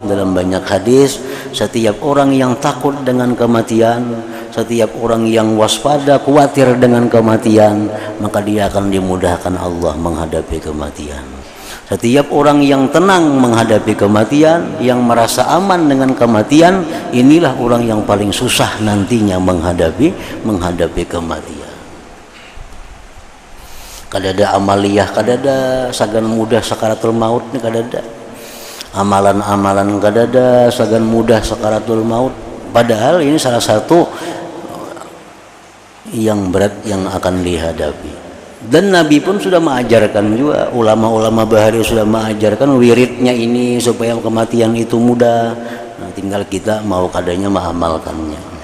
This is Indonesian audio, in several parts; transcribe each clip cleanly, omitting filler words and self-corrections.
dalam banyak hadis, setiap orang yang takut dengan kematian, setiap orang yang waspada, khawatir dengan kematian, maka dia akan dimudahkan Allah menghadapi kematian. Setiap orang yang tenang menghadapi kematian, yang merasa aman dengan kematian, inilah orang yang paling susah nantinya menghadapi kematian. Kadada amaliyah, kadada sagan mudah sakaratul maut nih, kadada amalan-amalan kadada sagan mudah sakaratul maut. Padahal ini salah satu yang berat yang akan dihadapi. Dan Nabi pun sudah mengajarkan juga, ulama-ulama bahari sudah mengajarkan wiridnya ini supaya kematian itu mudah. Nah, tinggal kita mau kadanya mengamalkannya.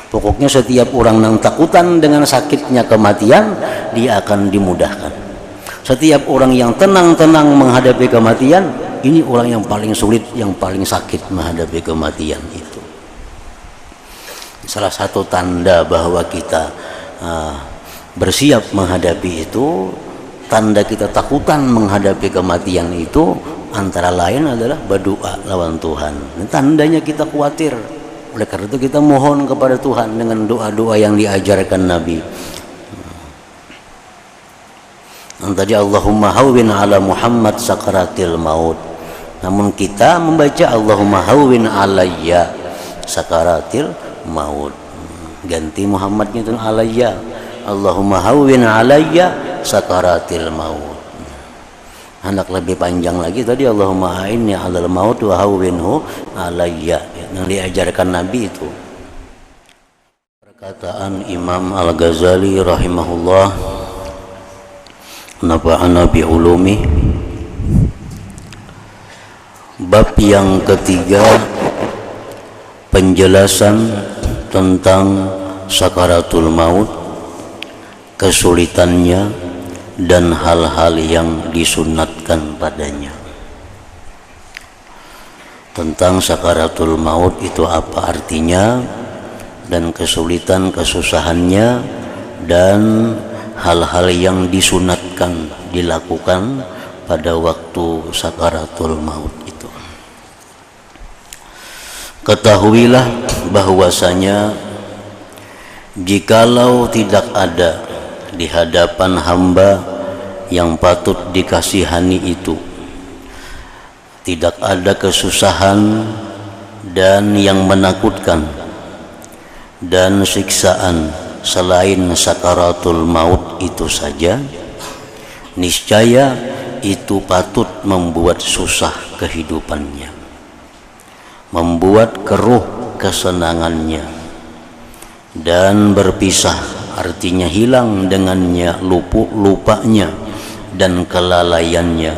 Pokoknya setiap orang yang takutan dengan sakitnya kematian, dia akan dimudahkan. Setiap orang yang tenang-tenang menghadapi kematian, ini orang yang paling sulit, yang paling sakit menghadapi kematian itu. Salah satu tanda bahwa kita bersiap menghadapi itu, tanda kita takutan menghadapi kematian itu, antara lain adalah berdoa lawan Tuhan. Ini tandanya kita khawatir. Oleh karena itu kita mohon kepada Tuhan dengan doa-doa yang diajarkan Nabi. Tadi Allahumma hawwin ala Muhammad sakaratil maut. Namun kita membaca Allahumma hawwin alayya sakaratil maut. Ganti Muhammadnya itu alayya. Allahumma hawwin alayya sakaratil maut. Hendak lebih panjang lagi tadi Allahumma a'inni 'alal maut wa hawwinhu alayya, yang diajarkan Nabi itu. Perkataan Imam Al-Ghazali rahimahullah, nafa'ana bi ulumi. Bab yang ketiga, penjelasan tentang sakaratul maut, kesulitannya dan hal-hal yang disunatkan padanya. Tentang sakaratul maut itu apa artinya, dan kesulitan kesusahannya, dan hal-hal yang disunatkan dilakukan pada waktu sakaratul maut itu. Ketahuilah bahwasanya jikalau tidak ada di hadapan hamba yang patut dikasihani itu, tidak ada kesusahan dan yang menakutkan dan siksaan selain sakaratul maut itu saja, niscaya itu patut membuat susah kehidupannya, membuat keruh kesenangannya, dan berpisah, artinya hilang dengannya lupanya dan kelalaiannya,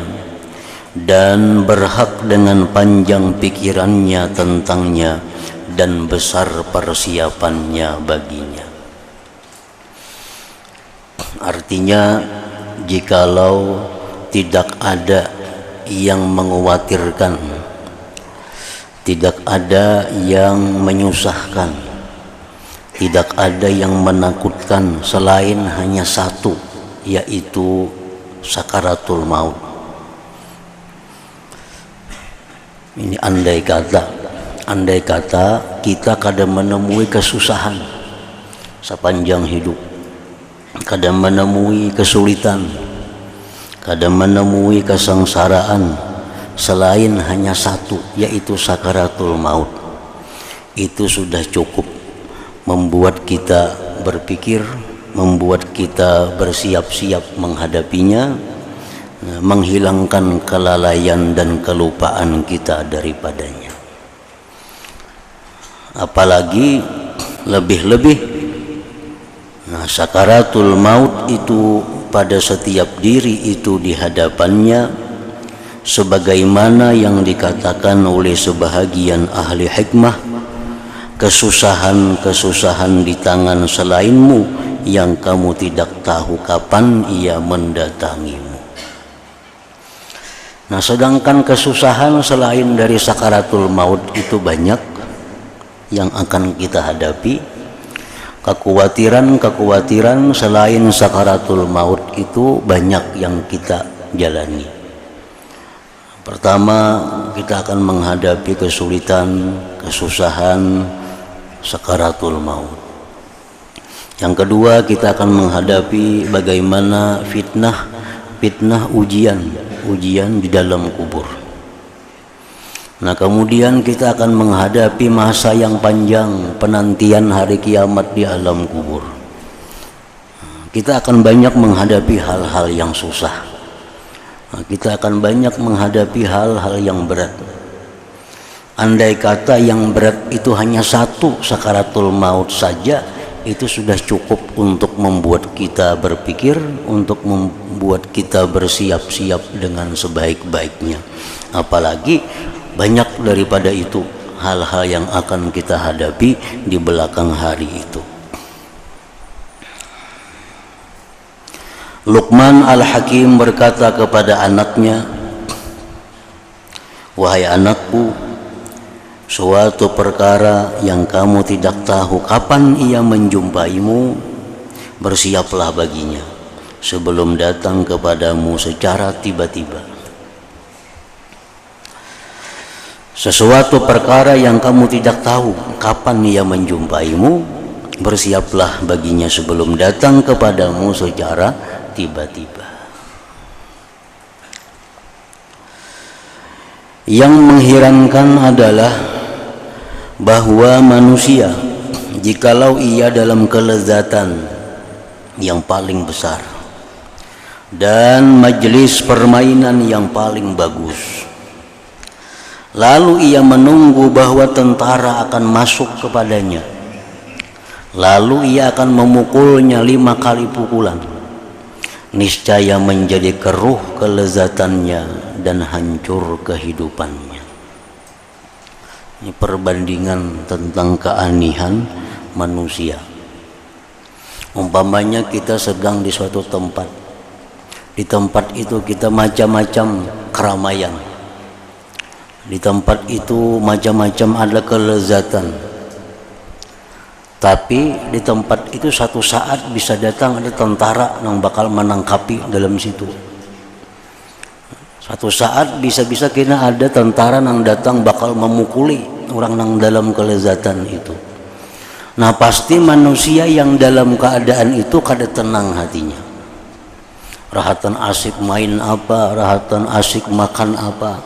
dan berhak dengan panjang pikirannya tentangnya dan besar persiapannya baginya. Artinya jikalau tidak ada yang mengkhawatirkan, tidak ada yang menyusahkan, tidak ada yang menakutkan selain hanya satu, yaitu sakaratul maut. Ini andai kata kita kadang menemui kesusahan sepanjang hidup, kadang menemui kesulitan, kadang menemui kesengsaraan selain hanya satu, yaitu sakaratul maut, itu sudah cukup membuat kita berpikir, membuat kita bersiap-siap menghadapinya, menghilangkan kelalaian dan kelupaan kita daripadanya. Apalagi lebih-lebih sakaratul maut itu pada setiap diri itu di hadapannya, sebagaimana yang dikatakan oleh sebahagian ahli hikmah, kesusahan-kesusahan di tangan selainmu yang kamu tidak tahu kapan ia mendatangimu. Nah, sedangkan kesusahan selain dari sakaratul maut itu banyak yang akan kita hadapi. Kekhawatiran selain sakaratul maut itu banyak yang kita jalani. Pertama, kita akan menghadapi kesulitan, kesusahan, sakaratul maut. Yang kedua, kita akan menghadapi bagaimana fitnah ujian di dalam kubur. Nah, kemudian kita akan menghadapi masa yang panjang, penantian hari kiamat di alam kubur. Kita akan banyak menghadapi hal-hal yang susah. Kita akan banyak menghadapi hal-hal yang berat. Andai kata yang berat itu hanya satu, sakaratul maut saja, itu sudah cukup untuk membuat kita berpikir, untuk membuat kita bersiap-siap dengan sebaik-baiknya. Apalagi banyak daripada itu hal-hal yang akan kita hadapi di belakang hari itu. Luqman Al-Hakim berkata kepada anaknya, "Wahai anakku, suatu perkara yang kamu tidak tahu kapan ia menjumpaimu, bersiaplah baginya sebelum datang kepadamu secara tiba-tiba. Sesuatu perkara yang kamu tidak tahu kapan ia menjumpaimu, bersiaplah baginya sebelum datang kepadamu secara tiba-tiba." Yang mengherankan adalah bahwa manusia, jikalau ia dalam kelezatan yang paling besar dan majelis permainan yang paling bagus, lalu ia menunggu bahwa tentara akan masuk kepadanya, lalu ia akan memukulnya 5 kali pukulan, niscaya menjadi keruh kelezatannya dan hancur kehidupannya. Ini perbandingan tentang keanihan manusia. Umpamanya kita sedang di suatu tempat, di tempat itu kita macam-macam keramaian, di tempat itu macam-macam ada kelezatan. Tapi di tempat itu satu saat bisa datang ada tentara yang bakal menangkapi dalam situ. Satu saat bisa-bisa kena ada tentara yang datang bakal memukuli orang yang dalam kelezatan itu. Nah, pasti manusia yang dalam keadaan itu kada tenang hatinya. Rahatan asik main apa, rahatan asik makan apa,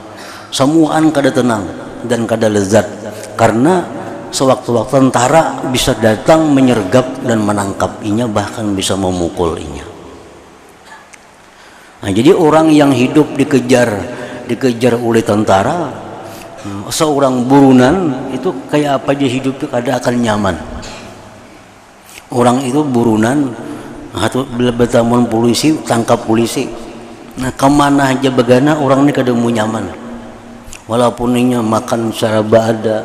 semuaan kada tenang dan kada lezat, karena sewaktu-waktu tentara bisa datang menyergap dan menangkapinya, bahkan bisa memukulinya. Nah, jadi orang yang hidup dikejar oleh tentara, seorang burunan itu kayak apa aja hidupnya kada akan nyaman. Orang itu burunan atau bertamun polisi, tangkap polisi. Nah, kemana aja begana orang ini kada mau nyaman. Walaupun ini makan secara ada,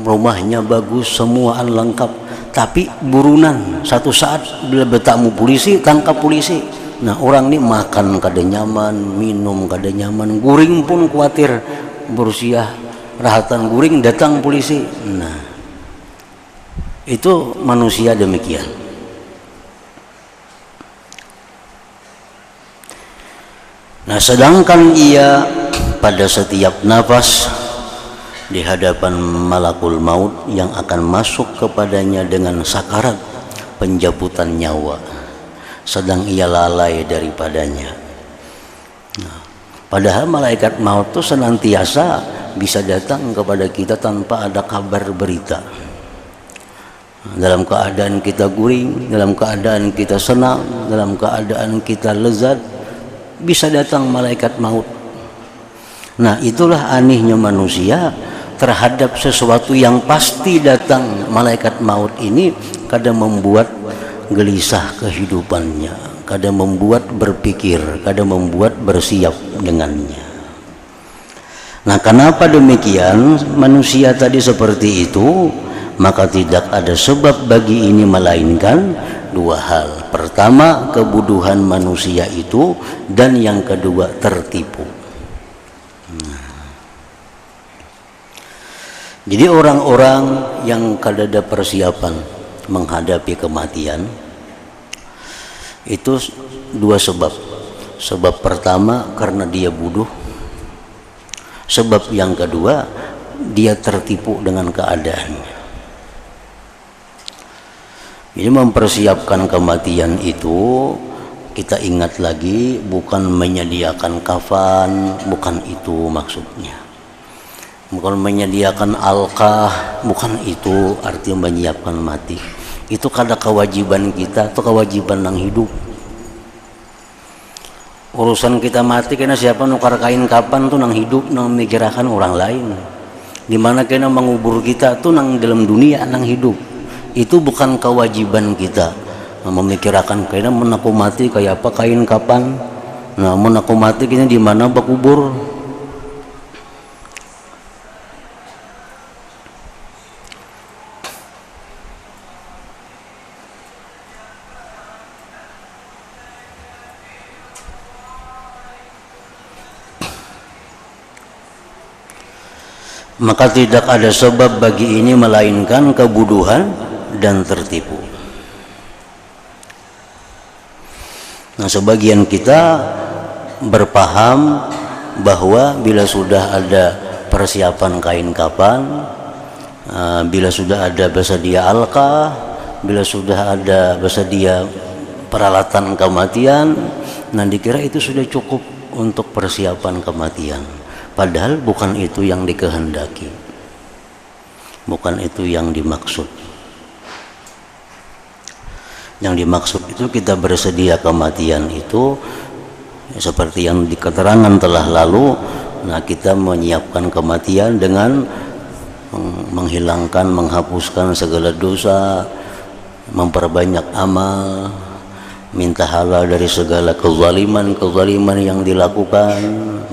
rumahnya bagus, semuaan lengkap, tapi burunan satu saat bila bertamu polisi, tangkap polisi. Nah, orang ini makan kada nyaman, minum kada nyaman, guring pun khawatir berusia rahatan guring datang polisi. Nah, itu manusia demikian. Nah, sedangkan ia pada setiap nafas di hadapan malakul maut yang akan masuk kepadanya dengan sakarat pencabutan nyawa, sedang ia lalai daripadanya. Nah, padahal malaikat maut itu senantiasa bisa datang kepada kita tanpa ada kabar berita. Dalam keadaan kita guring, dalam keadaan kita senang, dalam keadaan kita lezat, bisa datang malaikat maut. Nah, itulah anehnya manusia terhadap sesuatu yang pasti datang. Malaikat maut ini kadang membuat gelisah kehidupannya, kadang membuat berpikir, kadang membuat bersiap dengannya. Nah, kenapa demikian manusia tadi seperti itu? Maka tidak ada sebab bagi ini melainkan dua hal. Pertama, kebuduhan manusia itu, dan yang kedua, tertipu. Jadi orang-orang yang kada ada persiapan menghadapi kematian itu dua sebab. Sebab pertama karena dia bodoh, Sebab yang kedua, dia tertipu dengan keadaannya. Jadi mempersiapkan kematian itu, kita ingat lagi, bukan menyediakan kafan, bukan itu maksudnya. Bukan menyediakan alqah, bukan itu artinya menyiapkan mati. Itu kada kewajiban kita, itu kewajiban yang hidup. Urusan kita mati kena siapa nukar kain kapan tuh nang hidup, nang memikirkan orang lain. Dimana kena mengubur kita tuh nang dalam dunia nang hidup. Itu bukan kewajiban kita memikirkan kena menaku mati kayak apa kain kapan. Nah menaku mati kena di mana bakubur. Maka tidak ada sebab bagi ini melainkan kebodohan dan tertipu. Nah, sebagian kita berpaham bahwa bila sudah ada persiapan kain kapan, bila sudah ada bersedia alqah, bila sudah ada bersedia peralatan kematian, nah dikira itu sudah cukup untuk persiapan kematian. Padahal bukan itu yang dikehendaki, bukan itu yang dimaksud. Yang dimaksud itu kita bersedia kematian itu seperti yang di keterangan telah lalu. Nah kita menyiapkan kematian dengan menghilangkan, menghapuskan segala dosa, memperbanyak amal, minta halal dari segala kezaliman yang dilakukan,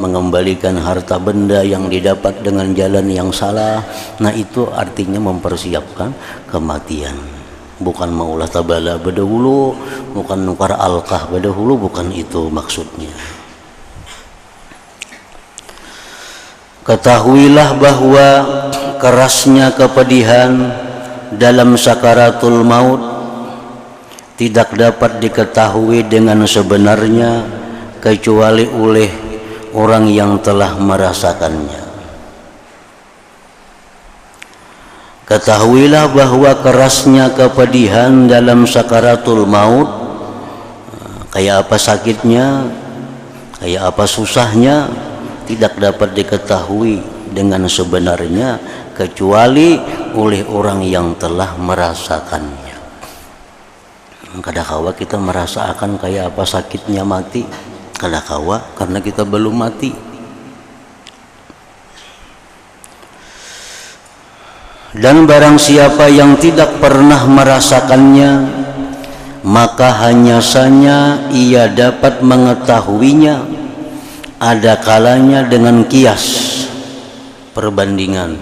mengembalikan harta benda yang didapat dengan jalan yang salah. Nah itu artinya mempersiapkan kematian, bukan maulah tabala berdahulu, bukan nukar alqah berdahulu, bukan itu maksudnya. Ketahuilah bahwa kerasnya kepedihan dalam sakaratul maut tidak dapat diketahui dengan sebenarnya kecuali oleh orang yang telah merasakannya. Ketahuilah bahwa kerasnya kepedihan dalam sakaratul maut, kayak apa sakitnya, kayak apa susahnya, tidak dapat diketahui dengan sebenarnya kecuali oleh orang yang telah merasakannya. Kadang-kala kita merasakan kayak apa sakitnya mati, kadang-kala karena kita belum mati. Dan barang siapa yang tidak pernah merasakannya, maka hanya saja ia dapat mengetahuinya ada kalanya dengan kias perbandingan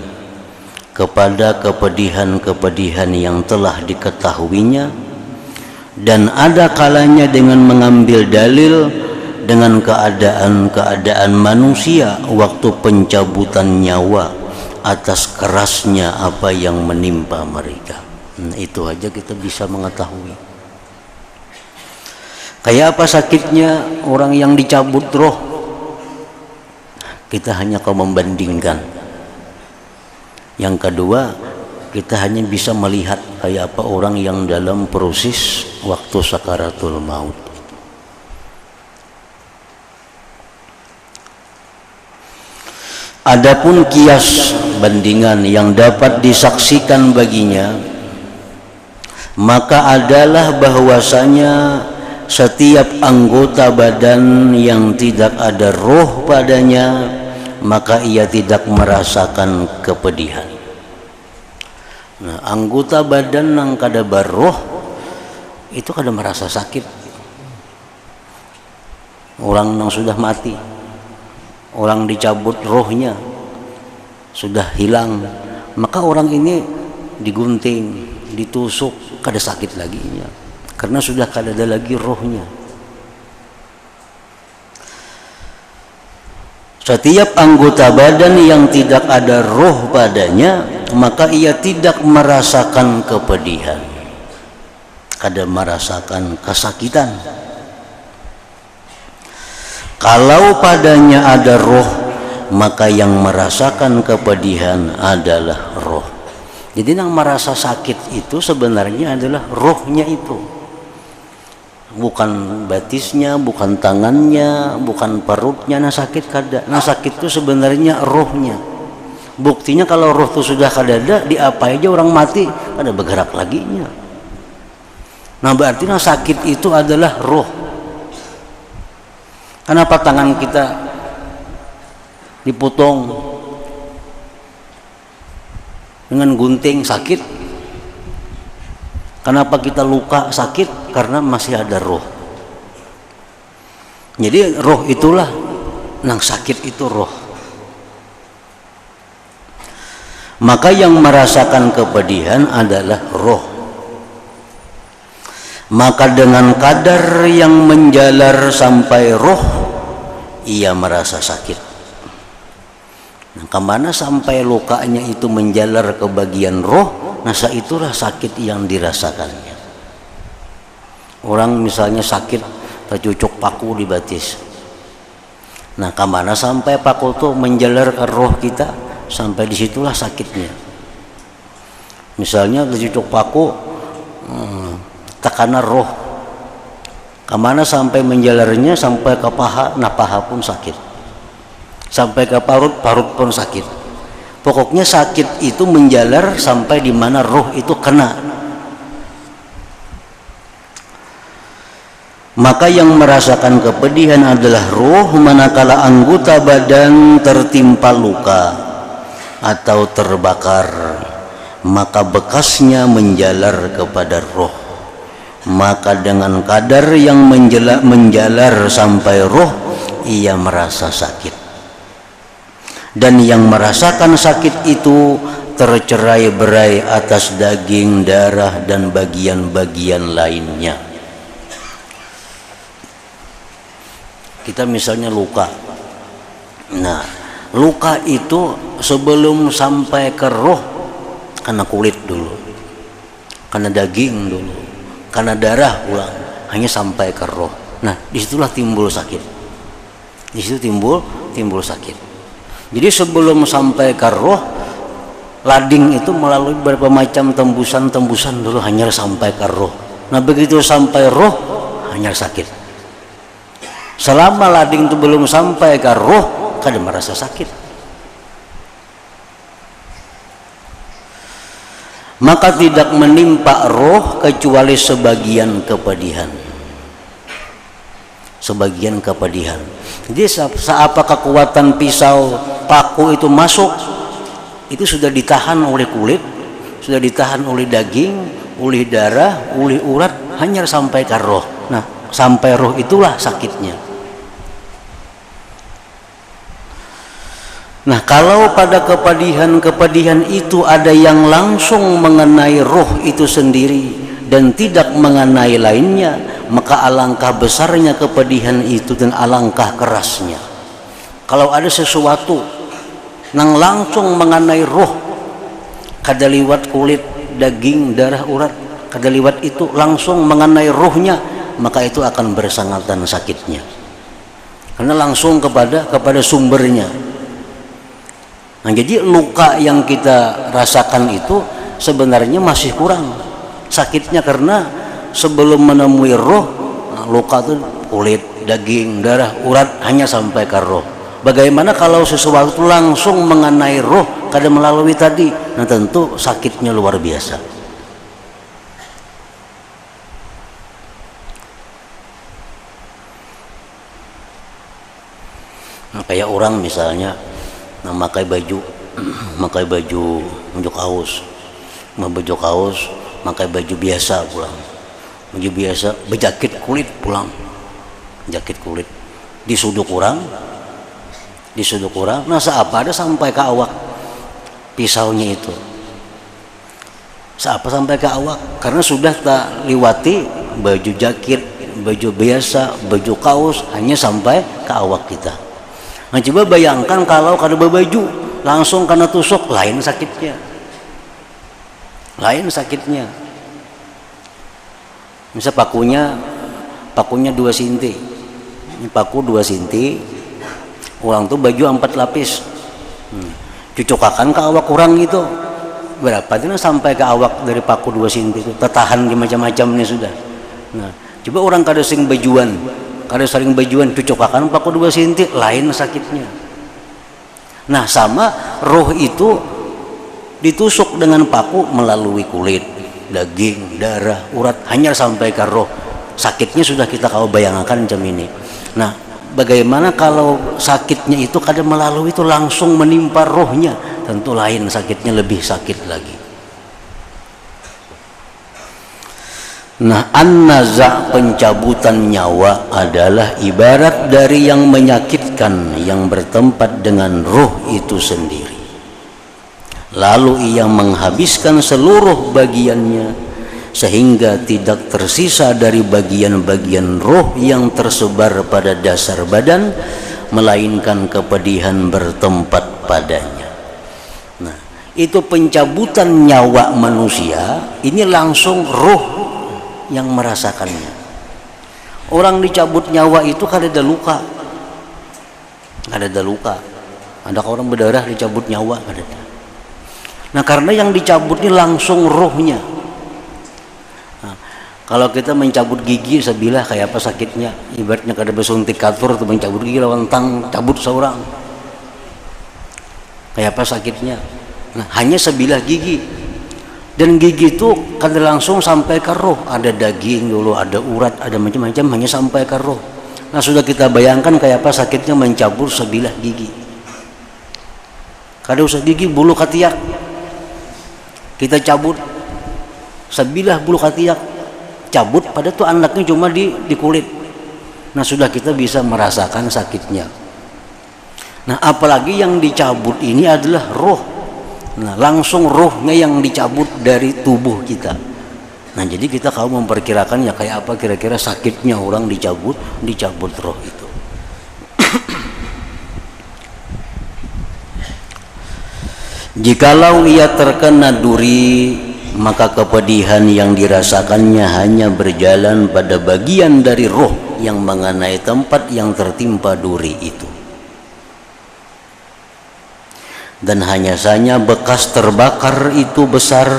kepada kepedihan-kepedihan yang telah diketahuinya, dan ada kalanya dengan mengambil dalil dengan keadaan-keadaan manusia waktu pencabutan nyawa atas kerasnya apa yang menimpa mereka. Itu aja kita bisa mengetahui. Kayak apa sakitnya orang yang dicabut roh, kita hanya kau membandingkan. Yang kedua, kita hanya bisa melihat kayak apa orang yang dalam proses waktu sakaratul maut. Adapun kias bandingan yang dapat disaksikan baginya, maka adalah bahwasanya setiap anggota badan yang tidak ada roh padanya, maka ia tidak merasakan kepedihan. Nah, anggota badan yang kada berroh itu kada merasa sakit. Orang yang sudah mati, orang dicabut rohnya, sudah hilang, maka orang ini digunting, ditusuk, kada sakit lagi ya, karena sudah kada ada lagi rohnya. Setiap anggota badan yang tidak ada roh padanya, maka ia tidak merasakan kepedihan, kada merasakan kesakitan. Kalau padanya ada roh, maka yang merasakan kepedihan adalah roh. Jadi yang merasa sakit itu sebenarnya adalah rohnya itu, bukan batisnya, bukan tangannya, bukan perutnya. Nah sakit kada, nah sakit itu sebenarnya rohnya. Buktinya kalau roh itu sudah kadada, di apa aja orang mati ada bergerak laginya. Nah berarti nah sakit itu adalah roh. Kenapa tangan kita dipotong dengan gunting sakit? Kenapa kita luka sakit? Karena masih ada roh. Jadi roh itulah yang sakit, itu roh. Maka yang merasakan kepedihan adalah roh. Maka dengan kadar yang menjalar sampai roh, ia merasa sakit. Nah, kemana sampai lukanya itu menjalar ke bagian roh, nah itulah sakit yang dirasakannya. Orang misalnya sakit tercucuk paku di batis. Nah, kemana sampai paku itu menjalar ke roh kita, sampai disitulah sakitnya. Misalnya tercucuk paku, tekanan roh, kemana sampai menjalarnya, sampai ke paha, nah paha pun sakit, sampai ke parut, parut pun sakit. Pokoknya sakit itu menjalar sampai di mana roh itu kena. Maka yang merasakan kepedihan adalah roh, manakala anggota badan tertimpa luka atau terbakar, maka bekasnya menjalar kepada roh. Maka dengan kadar yang menjalar sampai roh, ia merasa sakit. Dan yang merasakan sakit itu tercerai-berai atas daging, darah, dan bagian-bagian lainnya. Kita misalnya luka. Nah, luka itu sebelum sampai ke roh, karena kulit dulu, karena daging dulu, karena darah ulang, hanya sampai ke roh. Nah, disitulah timbul sakit. Disitu timbul sakit. Jadi sebelum sampai ke roh, lading itu melalui beberapa macam tembusan-tembusan dulu hanya sampai ke roh. Nah, begitu sampai roh, hanya sakit. Selama lading itu belum sampai ke roh, kada merasa sakit. Maka tidak menimpa roh kecuali sebagian kepedihan. Sebagian kepedihan. Jadi seapa kekuatan pisau paku itu masuk, itu sudah ditahan oleh kulit, sudah ditahan oleh daging, oleh darah, oleh urat, hanya sampai ke roh. Nah, sampai roh itulah sakitnya. Nah, kalau pada kepedihan itu ada yang langsung mengenai roh itu sendiri dan tidak mengenai lainnya, maka alangkah besarnya kepedihan itu dan alangkah kerasnya. Kalau ada sesuatu yang langsung mengenai roh, kada liwat kulit, daging, darah, urat, kada liwat itu langsung mengenai rohnya, maka itu akan bersangatan sakitnya. Karena langsung kepada sumbernya. Nah, jadi luka yang kita rasakan itu sebenarnya masih kurang sakitnya, karena sebelum menemui roh, luka itu kulit, daging, darah, urat, hanya sampai ke roh. Bagaimana kalau sesuatu langsung mengenai roh, kada melalui tadi? Nah, tentu sakitnya luar biasa. Nah, kayak orang misalnya, nah, pakai baju kaos, pakai baju biasa pulang, baju biasa, berjakit kulit pulang, jakit kulit, disuduk orang, nah seapa ada sampai ke awak pisaunya itu, seapa sampai ke awak, karena sudah tak liwati baju jakit, baju biasa, baju kaos, hanya sampai ke awak kita. Nah, coba bayangkan kalau kada berbaju langsung kena tusuk, lain sakitnya. Misal pakunya 2 cm, ini paku 2 cm, Orang tuh baju 4 lapis, cucokakan ke awak orang itu berapa itu sampai ke awak dari paku 2 cm itu tertahan di macam-macamnya sudah. Nah, coba orang kada sering bajuan, cucokakan paku 2 cm lain sakitnya. Nah, sama roh itu ditusuk dengan paku melalui kulit, daging, darah, urat, hanya sampai ke roh. Sakitnya sudah kita kau bayangkan jam ini. Nah, bagaimana kalau sakitnya itu kadang melalui itu langsung menimpa rohnya? Tentu lain sakitnya, lebih sakit lagi. Nah, an-naza' pencabutan nyawa adalah ibarat dari yang menyakitkan yang bertempat dengan roh itu sendiri. Lalu ia menghabiskan seluruh bagiannya sehingga tidak tersisa dari bagian-bagian roh yang tersebar pada dasar badan, melainkan kepedihan bertempat padanya. Nah, itu pencabutan nyawa manusia, ini langsung roh yang merasakannya. Orang dicabut nyawa itu kan ada luka, ada orang berdarah dicabut nyawa, ada. Nah, karena yang dicabut ini langsung rohnya. Nah, kalau kita mencabut gigi sebilah kayak apa sakitnya? Ibaratnya kada bersuntik katur atau mencabut gigi lawan tang cabut seorang. Kayak apa sakitnya? Nah, hanya sebilah gigi. Dan gigi itu kada langsung sampai ke roh. Ada daging dulu, ada urat, ada macam-macam, hanya sampai ke roh. Nah, sudah kita bayangkan kayak apa sakitnya mencabut sebilah gigi. Kada usah gigi, bulu ketiak kita cabut, sebilah bulu ketiak cabut, pada tuh anaknya cuma di kulit. Nah, sudah kita bisa merasakan sakitnya. Nah, apalagi yang dicabut ini adalah roh. Nah, langsung rohnya yang dicabut dari tubuh kita. Nah, jadi kita kalau memperkirakan ya kayak apa kira-kira sakitnya orang dicabut roh itu. Jikalau ia terkena duri, maka kepedihan yang dirasakannya hanya berjalan pada bagian dari roh yang mengenai tempat yang tertimpa duri itu. Dan hanya saja bekas terbakar itu besar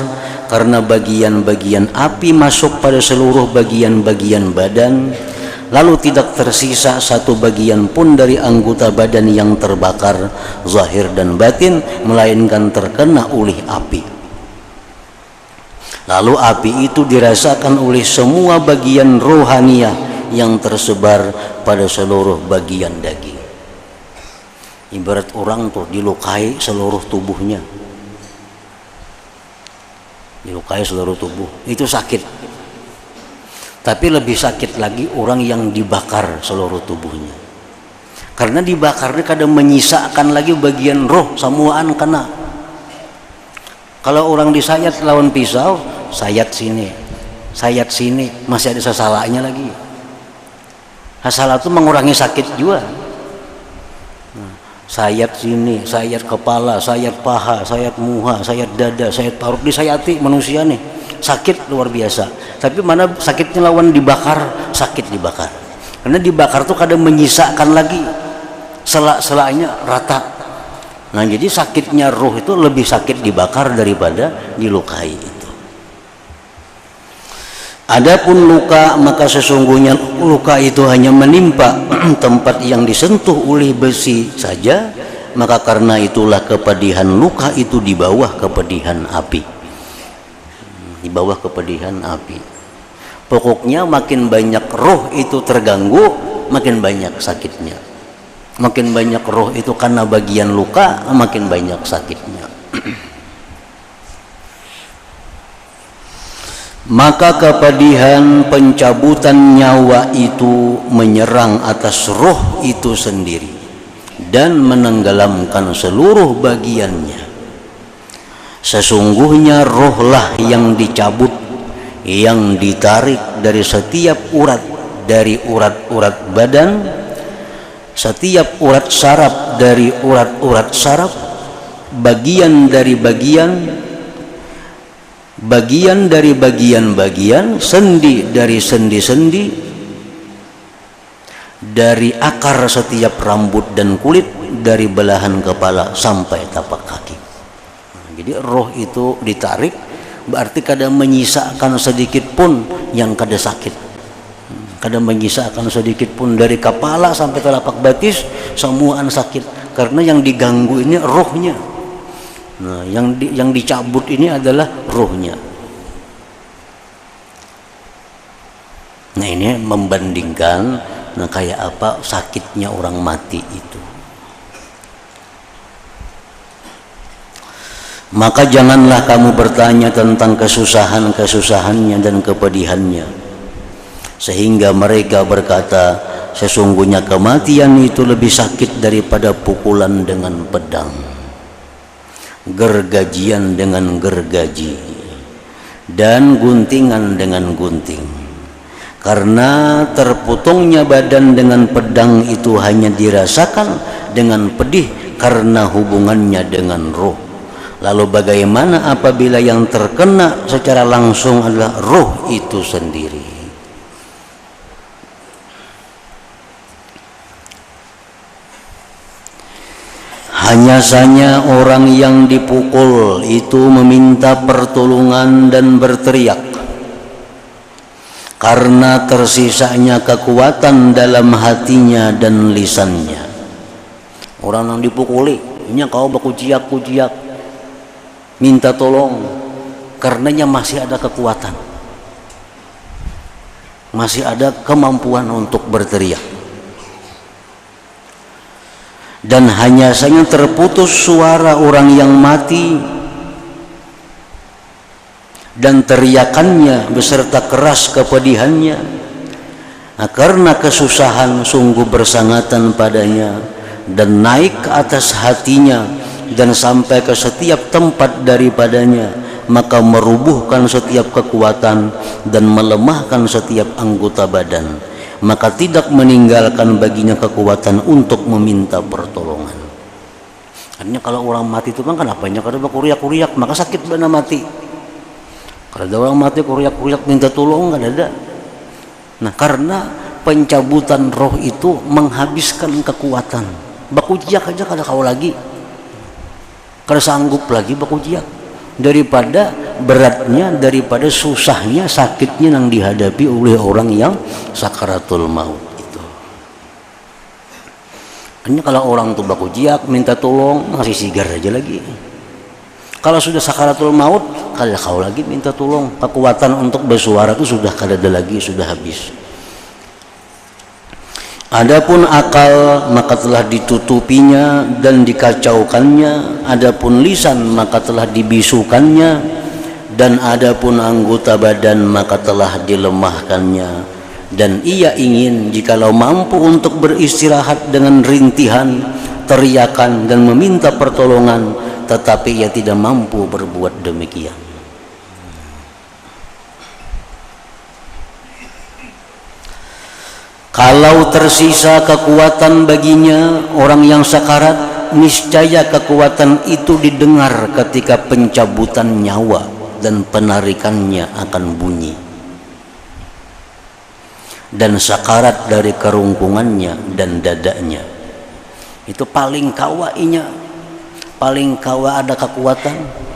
karena bagian-bagian api masuk pada seluruh bagian-bagian badan, lalu tidak tersisa satu bagian pun dari anggota badan yang terbakar, zahir dan batin, melainkan terkena oleh api. Lalu api itu dirasakan oleh semua bagian rohaniah yang tersebar pada seluruh bagian daging. Ibarat orang tuh dilukai seluruh tubuhnya, dilukai seluruh tubuh, itu sakit. Tapi lebih sakit lagi orang yang dibakar seluruh tubuhnya, karena dibakarnya kadang menyisakan lagi bagian roh semuaan kena. Kalau orang disayat lawan pisau, sayat sini, masih ada sasalanya lagi. Sasalah itu mengurangi sakit juga. Sayat sini, sayat kepala, sayat paha, sayat muha, sayat dada, sayat parut, disayati manusia nih, sakit luar biasa. Tapi mana sakitnya lawan dibakar, sakit dibakar. Karena dibakar tuh kadang menyisakan lagi, selak-selaknya rata. Nah, jadi sakitnya roh itu lebih sakit dibakar daripada dilukai itu. Adapun luka, maka sesungguhnya luka itu hanya menimpa tempat yang disentuh oleh besi saja, maka karena itulah kepedihan luka itu di bawah kepedihan api. Di bawah kepedihan api. Pokoknya makin banyak roh itu terganggu, makin banyak sakitnya. Makin banyak roh itu karena bagian luka, makin banyak sakitnya. Maka kepedihan pencabutan nyawa itu menyerang atas roh itu sendiri dan menenggelamkan seluruh bagiannya. Sesungguhnya rohlah yang dicabut, yang ditarik dari setiap urat dari urat-urat badan, setiap urat saraf dari urat-urat saraf, bagian dari bagian, sendi dari sendi-sendi, dari akar setiap rambut dan kulit, dari belahan kepala sampai tapak kaki. Jadi roh itu ditarik, berarti kada menyisakan sedikit pun yang kada sakit, kada menyisakan sedikit pun dari kepala sampai telapak betis, semuaan sakit, karena yang diganggu ini rohnya. Nah, yang dicabut ini adalah rohnya. Nah, ini membandingkan, nah kayak apa sakitnya orang mati itu. Maka janganlah kamu bertanya tentang kesusahan-kesusahannya dan kepedihannya, sehingga mereka berkata, sesungguhnya kematian itu lebih sakit daripada pukulan dengan pedang, gergajian dengan gergaji, dan guntingan dengan gunting. Karena terpotongnya badan dengan pedang itu hanya dirasakan dengan pedih karena hubungannya dengan roh. Lalu bagaimana apabila yang terkena secara langsung adalah roh itu sendiri? Hanya saja orang yang dipukul itu meminta pertolongan dan berteriak, karena tersisanya kekuatan dalam hatinya dan lisannya. Orang yang dipukuli, ini kau bakujiak-kujiak, minta tolong, karenanya masih ada kekuatan, masih ada kemampuan untuk berteriak. Dan hanya saja terputus suara orang yang mati, dan teriakannya beserta keras kepedihannya, nah, karena kesusahan sungguh bersangatan padanya dan naik ke atas hatinya dan sampai ke setiap tempat daripadanya, maka merubuhkan setiap kekuatan dan melemahkan setiap anggota badan, maka tidak meninggalkan baginya kekuatan untuk meminta pertolongan. Artinya kalau orang mati itu kan apanya, kalau kuriak-kuriak maka sakit benar mati. Kalau ada orang mati kuriak-kuriak minta tolong nggak ada. Nah, karena pencabutan roh itu menghabiskan kekuatan. Bakujiak aja kada kau lagi, kada sanggup lagi bakujiak, daripada beratnya, daripada susahnya, sakitnya yang dihadapi oleh orang yang sakaratul maut itu. Hanya kalau orang tuh bakujiak minta tolong masih sigar aja lagi. Kalau sudah sakaratul maut, kada kau lagi minta tolong, kekuatan untuk bersuara itu sudah kada ada lagi, sudah habis. Adapun akal maka telah ditutupinya dan dikacaukannya, adapun lisan maka telah dibisukannya, dan adapun anggota badan maka telah dilemahkannya. Dan ia ingin jikalau mampu untuk beristirahat dengan rintihan, teriakan dan meminta pertolongan, tetapi ia tidak mampu berbuat demikian. Kalau tersisa kekuatan baginya orang yang sakarat, niscaya kekuatan itu didengar ketika pencabutan nyawa dan penarikannya akan bunyi. Dan sakarat dari kerungkungannya dan dadanya. Itu paling kawainya, paling kawa ada kekuatan.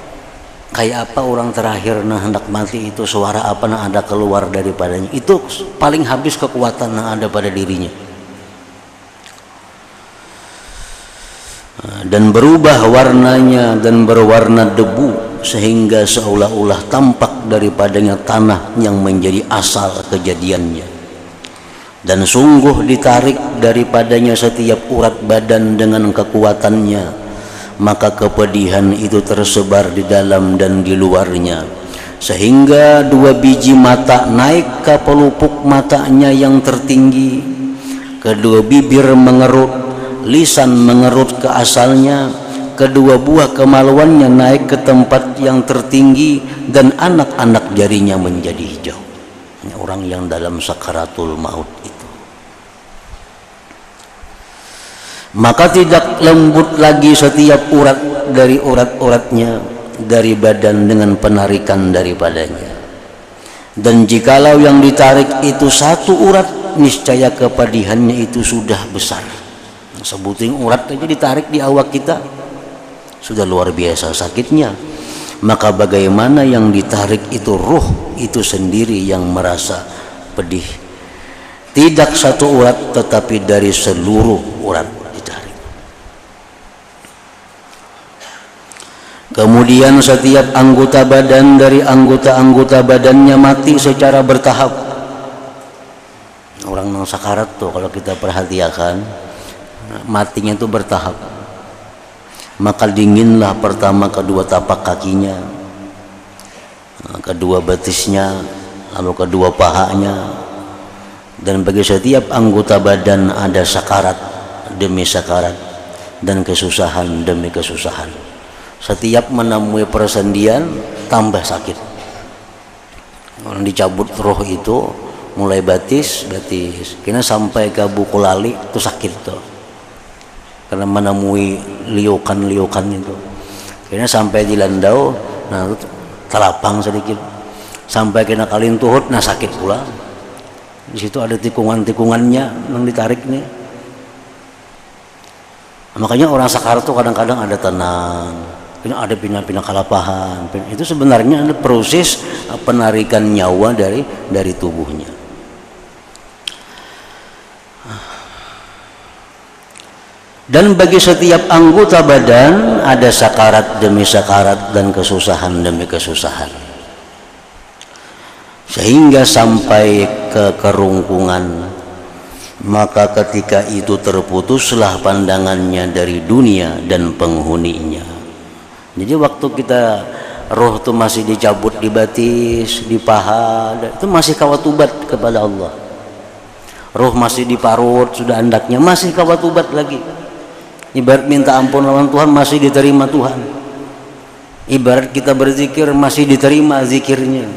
Kayak apa orang terakhir nah hendak mati itu, suara apa nah ada keluar daripadanya, itu paling habis kekuatan yang ada pada dirinya. Dan berubah warnanya dan berwarna debu, sehingga seolah-olah tampak daripadanya tanah yang menjadi asal kejadiannya. Dan sungguh ditarik daripadanya setiap urat badan dengan kekuatannya, maka kepedihan itu tersebar di dalam dan di luarnya, sehingga 2 biji mata naik ke pelupuk matanya yang tertinggi, kedua bibir mengerut, lisan mengerut ke asalnya, kedua buah kemaluannya naik ke tempat yang tertinggi, dan anak-anak jarinya menjadi hijau. Ini orang yang dalam sakaratul maut itu. Maka tidak lembut lagi setiap urat dari urat-uratnya dari badan dengan penarikan daripadanya. Dan jikalau yang ditarik itu satu urat, niscaya kepedihannya itu sudah besar. Sebuting urat aja ditarik di awak kita sudah luar biasa sakitnya. Maka bagaimana yang ditarik itu ruh itu sendiri yang merasa pedih. Tidak satu urat tetapi dari seluruh urat ditarik. Kemudian setiap anggota badan dari anggota-anggota badannya mati secara bertahap. Orang yang sakarat tuh kalau kita perhatikan matinya itu bertahap. Maka dinginlah pertama kedua tapak kakinya, kedua betisnya, lalu kedua pahanya. Dan bagi setiap anggota badan ada sakarat demi sakarat dan kesusahan demi kesusahan. Setiap menemui persendian tambah sakit. Orang dicabut roh itu mulai batis kena sampai ke buku lali itu sakit tuh. Karena menemui liukan-liukan itu. Kena sampai di landau, nah itu terapang sedikit. Sampai kena kalin tuhut, nah sakit pula. Di situ ada tikungan-tikungannya yang ditarik nih. Makanya orang sakarat tuh kadang-kadang ada tenang, ada pindah-pindah kalapahan. Itu sebenarnya ada proses penarikan nyawa dari tubuhnya. Dan bagi setiap anggota badan ada sakarat demi sakarat dan kesusahan demi kesusahan. Sehingga sampai ke kerungkungan. Maka ketika itu terputuslah pandangannya dari dunia dan penghuninya. Jadi waktu kita roh itu masih dicabut di batis, di paha, itu masih kawatubat kepada Allah. Roh masih diparut, sudah andaknya masih kawatubat lagi. Ibarat minta ampun lawan Tuhan masih diterima Tuhan. Ibarat kita berzikir masih diterima zikirnya.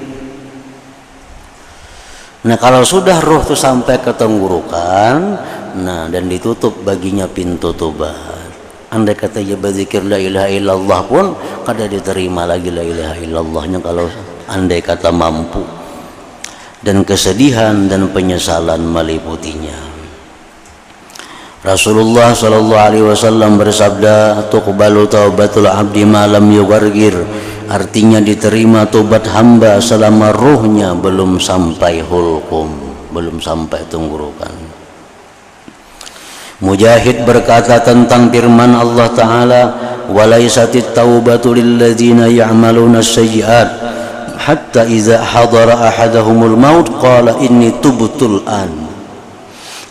Nah kalau sudah roh itu sampai ke tenggorokan, nah dan ditutup baginya pintu tobat. Andai kata dia berzikir la ilaha illallah pun kada diterima lagi la ilaha illallahnya kalau andai kata mampu. Dan kesedihan dan penyesalan meliputinya. Rasulullah sallallahu alaihi wasallam bersabda, "Tuqbalu taubatul 'abdi ma lam yughargir." Artinya diterima tobat hamba selama ruhnya belum sampai hulqum, belum sampai tenggorokan. Mujahid berkata tentang firman Allah Ta'ala, "Walaisatit taubatu lilladzina ya'maluna as-sayyi'at hatta idza hadara ahadahumul maut qala inni tubtul an."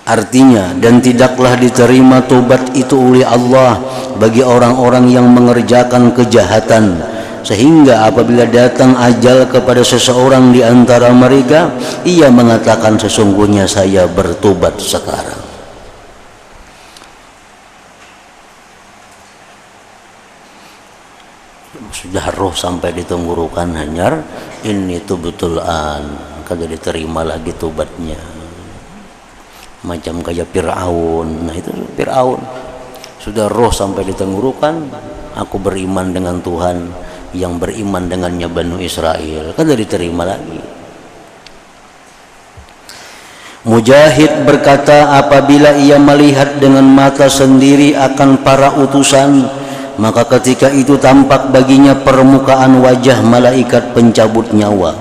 Artinya, dan tidaklah diterima tobat itu oleh Allah bagi orang-orang yang mengerjakan kejahatan, sehingga apabila datang ajal kepada seseorang di antara mereka, ia mengatakan sesungguhnya saya bertobat sekarang. Sudah roh sampai di tenggorokan hanyar, ini tubtul an, kagak diterima lagi tobatnya. Macam kayak Fir'aun. Nah itu Fir'aun sudah roh sampai di tenggorokan, aku beriman dengan Tuhan yang beriman dengannya Bani Israel, kan tidak diterima lagi. Mujahid berkata, apabila ia melihat dengan mata sendiri akan para utusan, maka ketika itu tampak baginya permukaan wajah malaikat pencabut nyawa.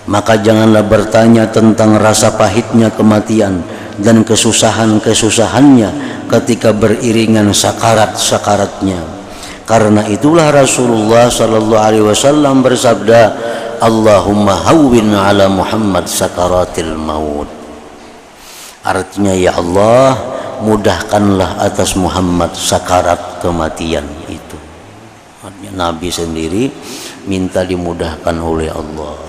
Maka janganlah bertanya tentang rasa pahitnya kematian dan kesusahan-kesusahannya ketika beriringan sakarat-sakaratnya. Karena itulah Rasulullah sallallahu alaihi wasallam bersabda, "Allahumma hawwin ala Muhammad sakaratil maut." Artinya, ya Allah, mudahkanlah atas Muhammad sakarat kematian itu. Artinya Nabi sendiri minta dimudahkan oleh Allah.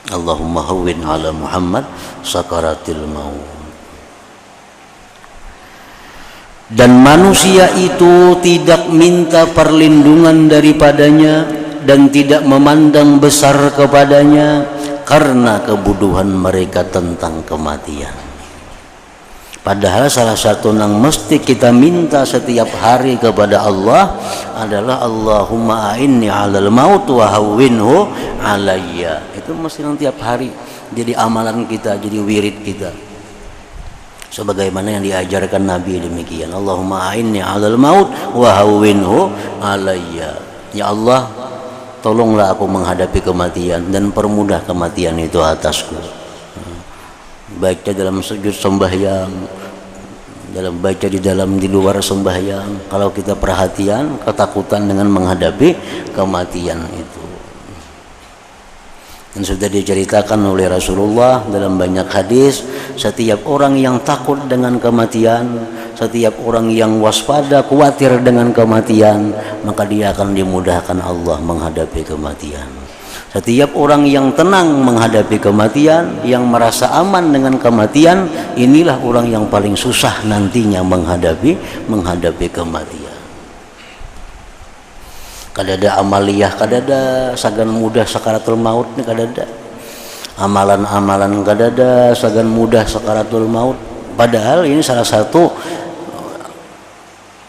Allahumma hawwin ala Muhammad sakaratil maut. Dan manusia itu tidak minta perlindungan daripadanya dan tidak memandang besar kepadanya karena kebuduhan mereka tentang kematian. Padahal salah satu yang mesti kita minta setiap hari kepada Allah adalah Allahumma a'inni 'alal maut wa hawwinhu 'alayya. Itu mesti yang tiap hari jadi amalan kita, jadi wirid kita. Sebagaimana yang diajarkan Nabi demikian. Allahumma a'inni 'alal maut wa hawwinhu 'alayya. Ya Allah, tolonglah aku menghadapi kematian dan permudah kematian itu atasku. Baca dalam sujud sembahyang, dalam baca di luar sembahyang. Kalau kita perhatian, ketakutan dengan menghadapi kematian itu. Dan sudah diceritakan oleh Rasulullah dalam banyak hadis, setiap orang yang takut dengan kematian, setiap orang yang waspada, khawatir dengan kematian, maka dia akan dimudahkan Allah menghadapi kematian. Setiap orang yang tenang menghadapi kematian, yang merasa aman dengan kematian, inilah orang yang paling susah nantinya menghadapi kematian. Kadada amaliyah, kadada sagan mudah sakaratul maut, kadada amalan-amalan, kadada sagan mudah sakaratul maut. Padahal ini salah satu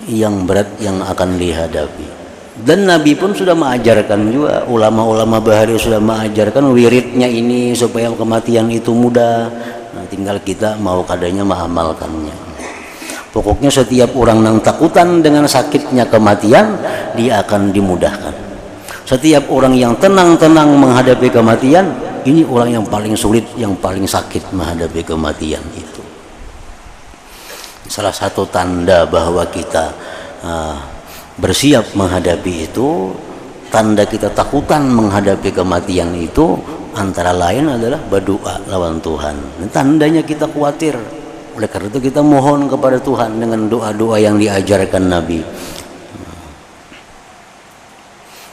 yang berat yang akan dihadapi. Dan Nabi pun sudah mengajarkan juga, ulama-ulama bahari sudah mengajarkan wiridnya ini supaya kematian itu mudah. Nah, tinggal kita mau kadanya mengamalkannya. Pokoknya setiap orang yang takutan dengan sakitnya kematian, dia akan dimudahkan. Setiap orang yang tenang-tenang menghadapi kematian, ini orang yang paling sulit, yang paling sakit menghadapi kematian itu. Salah satu tanda bahwa kita bersiap menghadapi itu, tanda kita takutan menghadapi kematian itu, antara lain adalah berdoa lawan Tuhan. Tandanya kita khawatir. Oleh karena itu kita mohon kepada Tuhan dengan doa-doa yang diajarkan Nabi.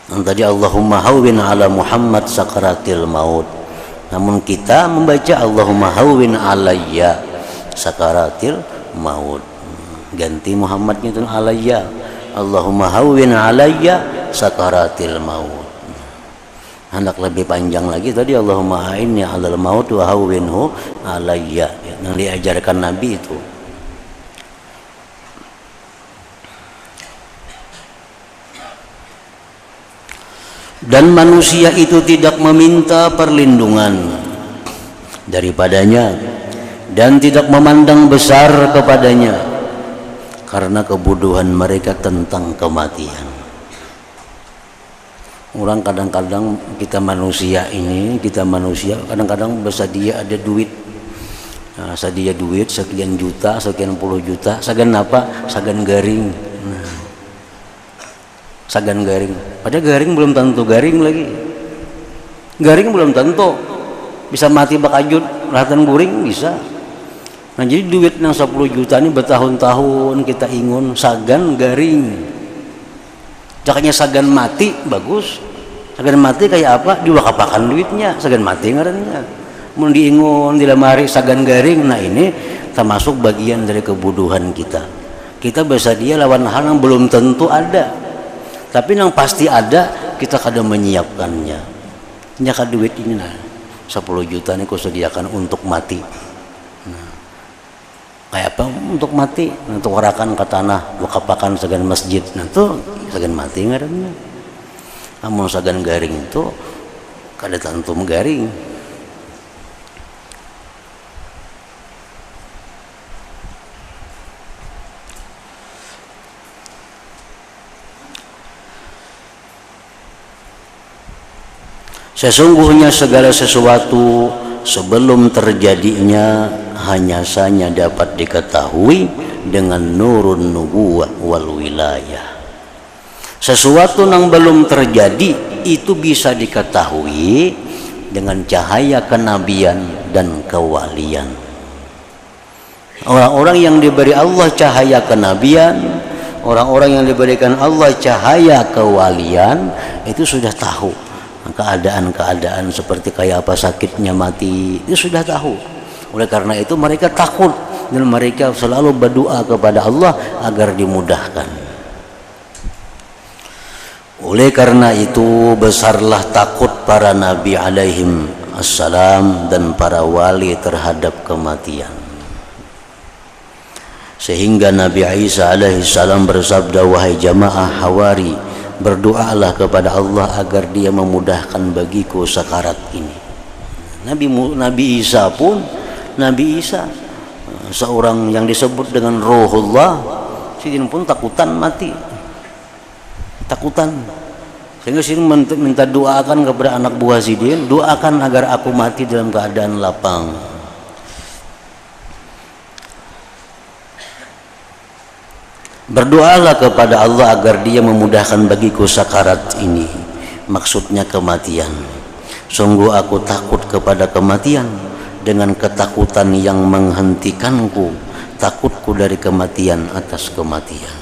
Tadi Allahumma hawwin ala Muhammad sakaratil maut. Namun kita membaca Allahumma hawwin alayya sakaratil maut. Ganti Muhammadnya itu alayya. Allahumma hawwin alayya sakaratil maut. Hendak lebih panjang lagi tadi Allahumma a'inni 'alal maut wa hawwinhu alayya, yang diajarkan Nabi itu. Dan manusia itu tidak meminta perlindungan daripadanya dan tidak memandang besar kepadanya karena kebodohan mereka tentang kematian. Orang kadang-kadang kita manusia kadang-kadang bersedia ada duit, nah, sedia duit sekian juta, sekian puluh juta, sagan apa? Sagan garing. Nah, sagan garing. Padahal garing belum tentu garing lagi. Garing belum tentu bisa mati bakajut, latan guring bisa. Nah, jadi duit yang 10 juta ini bertahun-tahun kita ingun sagan garing. Jakanya sagan mati bagus. Sagan mati kayak apa? Diwakapakan duitnya. Sagan mati ngarannya. Mun diingun di lemari sagan garing. Nah, ini termasuk bagian dari kebodohan kita. Kita bersedia lawan hal yang belum tentu ada. Tapi yang pasti ada, kita kadang menyiapkannya. Nyaka duit ini nah 10 juta ini kau sediakan untuk mati. Nah, kayak apa untuk mati? Untuk warakan ke tanah, wakapakan sagan masjid. Nah, itu sagan mati ngarannya. Namun sagan garing itu kada tentu garing. Sesungguhnya segala sesuatu sebelum terjadinya hanya saja dapat diketahui dengan nurun nubuwah wal wilayah. Sesuatu yang belum terjadi itu bisa diketahui dengan cahaya kenabian dan kewalian. Orang-orang yang diberi Allah cahaya kenabian, orang-orang yang diberikan Allah cahaya kewalian, itu sudah tahu keadaan-keadaan seperti kayak apa sakitnya mati, itu sudah tahu. Oleh karena itu mereka takut dan mereka selalu berdoa kepada Allah agar dimudahkan. Oleh karena itu besarlah takut para nabi alaihim assalam dan para wali terhadap kematian. Sehingga Nabi Isa alaihi salam bersabda, wahai jamaah Hawari, berdoalah kepada Allah agar dia memudahkan bagiku sakarat ini. Nabi Isa pun, Nabi Isa seorang yang disebut dengan Ruhullah, Sidin pun takutan mati, takutan, sehingga Sidin minta doakan kepada anak buah Sidin, doakan agar aku mati dalam keadaan lapang. Berdoalah kepada Allah agar dia memudahkan bagiku sakarat ini, maksudnya kematian. Sungguh aku takut kepada kematian, dengan ketakutan yang menghentikanku, takutku dari kematian atas kematian.